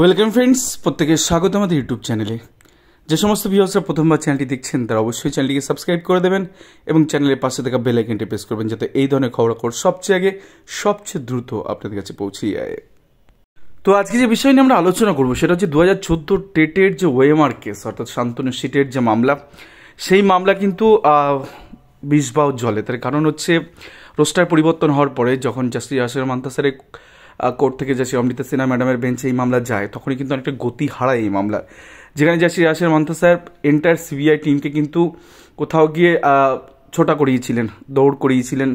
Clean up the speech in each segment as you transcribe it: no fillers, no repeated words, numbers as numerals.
Welcome friends, প্রত্যেকের স্বাগত আমাদের ইউটিউব চ্যানেলে। যে সমস্ত ভিউয়ার্সরা প্রথমবার চ্যানেলটি দেখছেন তারা অবশ্যই চ্যানেলটিকে সাবস্ক্রাইব করে দেবেন এবং চ্যানেলের পাশে থাকা বেল আইকনটি প্রেস করবেন যাতে এই ধরনের খবরাখবর সবচেয়ে আগে সবচেয়ে দ্রুত আপনাদের কাছে পৌঁছে যায়। তো আজকে যে বিষয় নিয়ে আমরা আলোচনা করবো সেটা হচ্ছে 2014 টেটের যে ওএমআর কেস, অর্থাৎ শান্তনু সিটের যে মামলা, সেই মামলা কিন্তু বিষবাও জলে। তার কারণ হচ্ছে রোস্টার পরিবর্তন হওয়ার পরে যখন জাস্টিস ইয়াসির মান্তাসারের কোর্ট থেকে জাস্টিস অমৃতা সিনহা ম্যাডামের বেঞ্চে এই মামলা যায়, তখনই কিন্তু অনেকটা গতি হারায় এই মামলা, যেখানে জাস্টিস ইয়াসির মান্তাসার এন্টায়ার সিবিআই টিমকে কিন্তু কোথাও গিয়ে ছোটা করিয়েছিলেন, দৌড় করিয়েছিলেন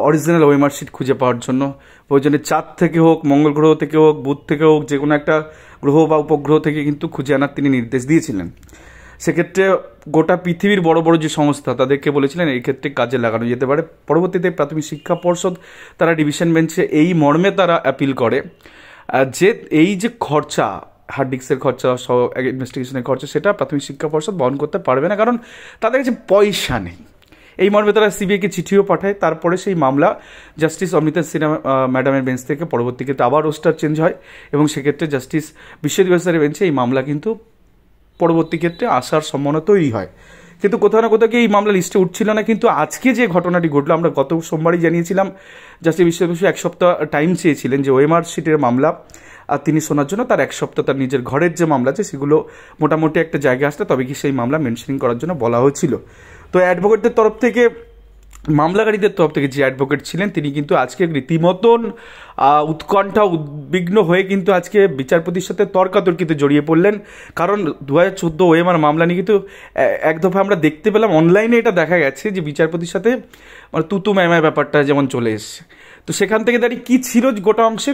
অরিজিনাল ওএমআর শিট খুঁজে পাওয়ার জন্য। প্রয়োজনে চাঁদ থেকে হোক, মঙ্গল গ্রহ থেকে হোক, বুধ থেকে হোক, যে কোনো একটা গ্রহ বা উপগ্রহ থেকে কিন্তু খুঁজে আনার তিনি নির্দেশ দিয়েছিলেন। সেক্ষেত্রে গোটা পৃথিবীর বড় বড় যে সংস্থা তাদেরকে বলেছিলেন এই ক্ষেত্রে কাজে লাগানো যেতে পারে। পরবর্তীতে প্রাথমিক শিক্ষা পর্ষদ তারা ডিভিশন বেঞ্চে এই মর্মে তারা অ্যাপিল করে যে এই যে খরচা, হার্ড ডিস্কের খরচা সহ ইনভেস্টিগেশনের খরচা, সেটা প্রাথমিক শিক্ষা পর্ষদ বহন করতে পারবে না, কারণ তাদের কাছে পয়সা নেই। এই মর্মে তারা সিবিআইকে চিঠিও পাঠায়। তারপরে সেই মামলা জাস্টিস অমৃতা সিনহা ম্যাডামের বেঞ্চ থেকে পরবর্তী ক্ষেত্রে আবার রোস্টার চেঞ্জ হয় এবং সেক্ষেত্রে জাস্টিস বিশ্বদিবাসের বেঞ্চে এই মামলা কিন্তু পরবর্তী ক্ষেত্রে আসার সম্ভাবনা তৈরি হয়। কিন্তু কোথাও না কোথাও এই মামলা লিস্টে উঠছিল না। কিন্তু আজকে যে ঘটনাটি ঘটলো, আমরা গত সোমবারই জানিয়েছিলাম জাস্টিস বিশ্বদিবাস এক সপ্তাহ টাইম চেয়েছিলেন যে ওএমআর শিটের মামলা আর তিনি শোনার জন্য, তার এক সপ্তাহ তার নিজের ঘরের যে মামলা আছে সেগুলো মোটামুটি একটা জায়গায় আসলে তবে কি সেই মামলা মেনশনিং করার জন্য বলা হয়েছিল। তো অ্যাডভোকেটদের তরফ থেকে, মামলাকারীদের তরফ থেকে যে অ্যাডভোকেট ছিলেন তিনি কিন্তু আজকে রীতিমতন উৎকণ্ঠা উদ্বিগ্ন হয়ে কিন্তু আজকে বিচারপতির সাথে তর্কাতর্কিতে জড়িয়ে পড়লেন। কারণ 2014 ওএমআর মামলা নিয়ে কিন্তু এক দফা আমরা দেখতে পেলাম, অনলাইনে এটা দেখা গেছে যে বিচারপতির সাথে মানে তুতু ম্যামায় ব্যাপারটা যেমন চলে এসছে। তো সেখান থেকে দাঁড়িয়ে কী ছিল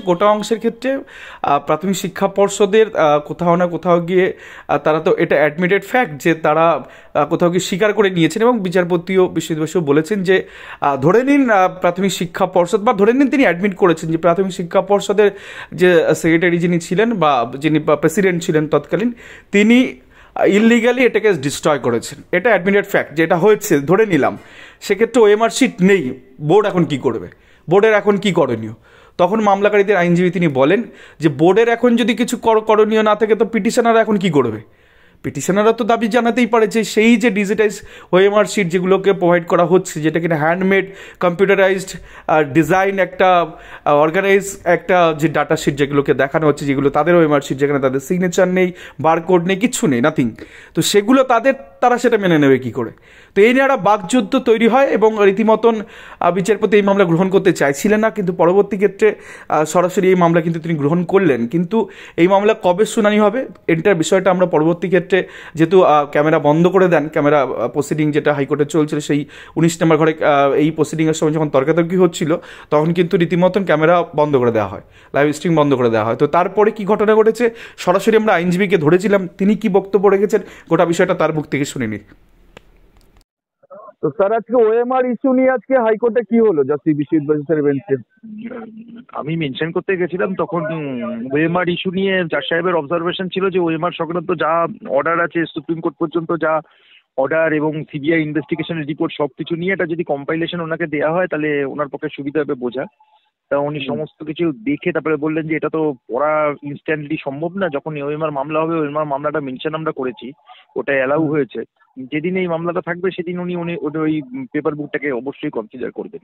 গোটা অংশের ক্ষেত্রে প্রাথমিক শিক্ষা পর্ষদের কোথাও না কোথাও গিয়ে তারা তো এটা অ্যাডমিটেড ফ্যাক্ট যে তারা কোথাও গিয়ে স্বীকার করে নিয়েছেন এবং বিচারপতিও বিশ্বদিবাসও বলেছেন যে ধরে নিন প্রাথমিক শিক্ষা পর্ষদ, বা ধরে নিন তিনি অ্যাডমিট করেছেন যে প্রাথমিক শিক্ষা পর্ষদের যে সেক্রেটারি যিনি ছিলেন বা যিনি প্রেসিডেন্ট ছিলেন তৎকালীন, তিনি ইললিগালি এটাকে ডিস্ট্রয় করেছেন। এটা অ্যাডমিটেড ফ্যাক্ট, যেটা হয়েছে ধরে নিলাম। সেক্ষেত্রে ওএমআর শিট নেই, বোর্ড এখন কি করবে, বোর্ডের এখন কি করণীয়? তখন মামলাকারীদের আইনজীবী তিনি বলেন যে বোর্ডের এখন যদি কিছু করণীয় না থাকে তো পিটিশনাররা এখন কি করবে? পিটিশনাররা তো দাবি জানাতেই পারে যে সেই যে ডিজিটাইজ ওএমআর শিট যেগুলোকে প্রোভাইড করা হচ্ছে, যেটা কিনা হ্যান্ডমেড কম্পিউটারাইজড ডিজাইন একটা অর্গানাইজ একটা যে ডাটা শিট যেগুলোকে দেখানো হচ্ছে, যেগুলো তাদের ওএমআর শিট, যেখানে তাদের সিগনেচার নেই, বারকোড নেই, কিচ্ছু নেই, নাথিং। তো সেগুলো তারা সেটা মেনে নেবে কি করে? তো এই নিয়ে একটা বাকযুদ্ধ তৈরি হয় এবং রীতিমতন বিচারপতি এই মামলা গ্রহণ করতে চাইছিলেন না, কিন্তু পরবর্তী ক্ষেত্রে সরাসরি এই মামলা কিন্তু তিনি গ্রহণ করলেন। কিন্তু এই মামলা কবে শুনানি হবে এটার বিষয়টা আমরা পরবর্তী ক্ষেত্রে, যেহেতু ক্যামেরা বন্ধ করে দেন, ক্যামেরা প্রসিডিং যেটা হাইকোর্টে চলছিল সেই 19 নম্বর ঘরে এই প্রসিডিংয়ের সময় যখন তর্কাতর্কি হচ্ছিল তখন কিন্তু রীতিমতন ক্যামেরা বন্ধ করে দেওয়া হয়, লাইভ স্ট্রিম বন্ধ করে দেওয়া হয়। তো তারপরে কি ঘটনা ঘটেছে সরাসরি আমরা আইনজীবীকে ধরেছিলাম, তিনি কি বক্তব্য রেখেছেন গোটা বিষয়টা তার মুখ থেকে শুনিনি। তো স্যার আজকে ওএমআর ইস্যু নিয়ে আজকে হাইকোর্টে কি হলো জাস্টিস বিশ্বজিৎ বেঞ্চে? আমি মেনশন করতে গেছিলাম তখন ওএমআর ইস্যু নিয়ে জাজ সাহেবের অবজারভেশন ছিল যে ওএমআর সংক্রান্ত যা অর্ডার আছে সুপ্রিম কোর্ট পর্যন্ত যা অর্ডার এবং সিবিআই ইনভেস্টিগেশনের রিপোর্ট সব কিছু নিয়ে এটা যদি কম্পাইলেশন ওনাকে দেওয়া হয় তাহলে ওনার পক্ষে সুবিধা হবে বোঝা। তা উনি সমস্ত কিছু দেখে তারপরে বললেন যে এটা তো পড়া ইনস্ট্যান্টলি সম্ভব না, যখন ওএমআর মামলা হবে ওএমআর মামলাটা মেনশন আমরা করেছি, ওটা অ্যালাউ হয়েছে, যেদিন এই মামলাটা থাকবে সেদিন উনি উনি ওই পেপার বুকটাকে অবশ্যই কনসিডার করবেন।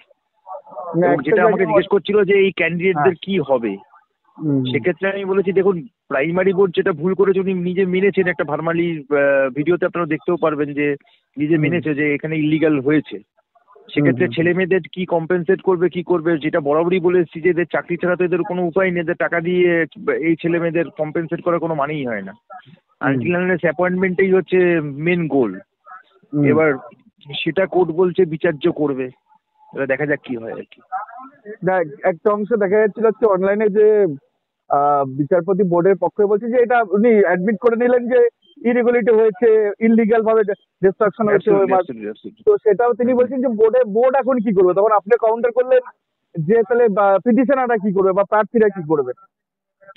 যেটা আমাকে জিজ্ঞেস করছিল যে এই ক্যান্ডিডেটদের কি হবে, সেক্ষেত্রে আমি বলেছি দেখুন প্রাইমারি বোর্ড যেটা ভুল করেছে উনি নিজে মেনেছেন, একটা ভার্মালি ভিডিওতে আপনারা দেখতেও পারবেন যে নিজে মেনেছে যে এখানে ইলিগাল হয়েছে। সেক্ষেত্রে ছেলে মেয়েদের কি কম্পেনসেট করবে কি করবে, যেটা বরাবরই বলে এসেছি যে এদের চাকরি ছাড়া তো এদের কোনো উপায় নেই, এদের টাকা দিয়ে এই ছেলে মেয়েদের কম্পেনসেট করার কোনো মানেই হয় না। আনটিল আনলেস অ্যাপয়েন্টমেন্টই হচ্ছে মেন গোল। এবার সেটা কোর্ট বলছে বিচার্য করবে, এবার দেখা যাক কি হয় আর কি। একটা অংশ দেখা যাচ্ছিল হচ্ছে অনলাইনে যে বিচারপতি বোর্ডের পক্ষে বলছে যে এটা উনি অ্যাডমিট করে নিলেন যে ইরেগুলারিটি হয়েছে, ইললিগাল ভাবে ডিস্ট্রাকশন হয়েছে। তো সেটাও তিনি বলছেন যে বোর্ড এখন কি করবে? তখন আপনি কাউন্টার করলেন যে তাহলে পিটিশনাররা কি করবে বা প্রার্থীরা কি করবে?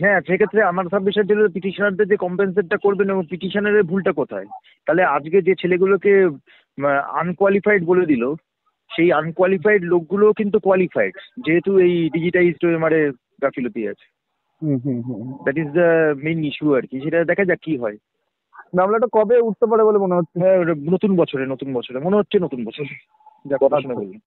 হ্যাঁ, সেক্ষেত্রে আমার সাবমিশন ছিল পিটিশনারদের যে কম্পেনসেটটা করবেন এবং পিটিশনারের ভুলটা কোথায়। তাহলে আজকে যে ছেলেগুলোকে আনকোয়ালিফাইড বলে দিল, সেই আনকোয়ালিফাইড লোকগুলোও কিন্তু কোয়ালিফাইড, যেহেতু এই ডিজিটাইজড ওএমআর এর গাফিলতি আছে। That is the main issue আর কি। সেটা দেখা যাক কি হয়। মামলাটা কবে উঠতে পারে বলে মনে হচ্ছে? হ্যাঁ, নতুন বছরে মনে হচ্ছে নতুন বছর। যা কথা শুনে বললাম।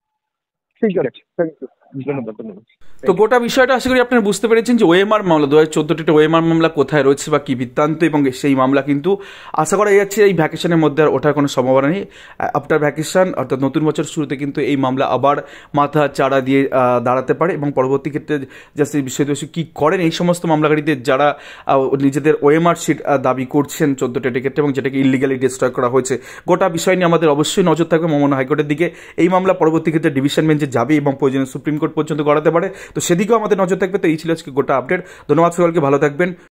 ঠিক আছে, থ্যাংক ইউ। ধন্যবাদ ধন্যবাদ। তো গোটা বিষয়টা আশা করি আপনারা বুঝতে পেরেছেন যে ওএমআর মামলা 2014 ওএমআর মামলা কোথায় রয়েছে বা কি বৃত্তান্ত, এবং সেই মামলা কিন্তু আশা করা যাচ্ছে এই ভ্যাকেশনের মধ্যে আর ওঠার কোনো সম্ভাবনা নেই। আফটার ভ্যাকেশন অর্থাৎ নতুন বছর শুরুতে কিন্তু এই মামলা আবার মাথা চাড়া দিয়ে দাঁড়াতে পারে, এবং পরবর্তী ক্ষেত্রে জাস্টিস বিশ্বজিৎ কী করেন এই সমস্ত মামলাকারীদের যারা নিজেদের ওএমআর শিট দাবি করছেন 14 ক্ষেত্রে, এবং যেটাকে ইলিগালি ডিস্ট্রয় করা হয়েছে। গোটা বিষয় নিয়ে আমাদের অবশ্যই নজর থাকবে মহামান্য হাইকোর্টের দিকে। এই মামলা পরবর্তী ক্ষেত্রে ডিভিশন বেঞ্চে যাবে এবং প্রয়োজনে সুপ্রিম কোর্ট পর্যন্ত গড়াতে পারে, তো সেদিকেও আমাদের নজর থাকবে। তো এই ছিল আজকে গোটা আপডেট। ধন্যবাদ সকলকে, ভালো থাকবেন।